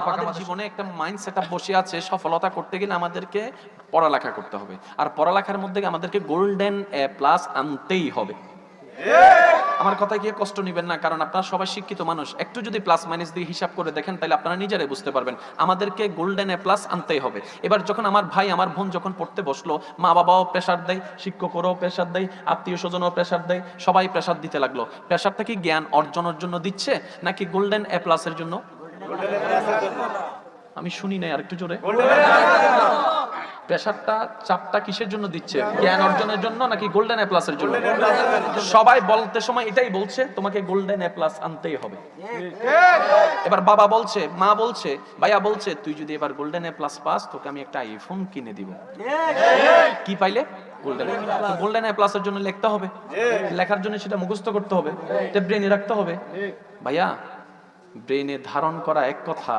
আমাদের জীবনে একটা মাইন্ড সেটআপ বসে আছে, সফলতা করতে গেলে আমাদেরকে পড়ালেখা করতে হবে, আর পড়ালেখার মধ্যে আমাদেরকে গোল্ডেন এ প্লাস আনতেই হবে। আমার কথায় কি কষ্ট নেবেন না, কারণ আপনারা সবাই শিক্ষিত মানুষ। একটু যদি প্লাস মাইনাস দিয়ে হিসাব করে দেখেন তাহলে আপনারা নিজেরাই বুঝতে পারবেন আমাদেরকে গোল্ডেন এ প্লাস আনতেই হবে। এবার যখন আমার ভাই আমার বোন যখন পড়তে বসলো, মা বাবাও প্রেসার দেয়, শিক্ষকরাও প্রেসার দেয়, আত্মীয় স্বজনও প্রেসার দেয়, সবাই প্রেসার দিতে লাগলো। প্রেসারটা কি জ্ঞান অর্জনের জন্য দিচ্ছে নাকি গোল্ডেন এ প্লাসের জন্য? আমি শুনি নাই, আর একটু জোরে। প্রেসারটা, চাপটা কিসের জন্য দিচ্ছে? জ্ঞান অর্জনের জন্য নাকি গোল্ডেন এ প্লাসের জন্য? সবাই বলতে সময় এটাই বলছে, তোমাকে গোল্ডেন এ প্লাস আনতেই হবে। এবার বাবা বলছে, মা বলছে, ভাইয়া বলছে, তুই যদি এবার গোল্ডেন এ প্লাস পাস তোকে আমি একটা আইফোন কিনে দিব। কি পাইলে? গোল্ডেন। গোল্ডেন এ প্লাসের জন্য লিখতে হবে, লেখার জন্য সেটা মুখস্থ করতে হবে, এটা ব্রেনে রাখতে হবে। ভাইয়া, ব্রেনে ধারণ করা এক কথা,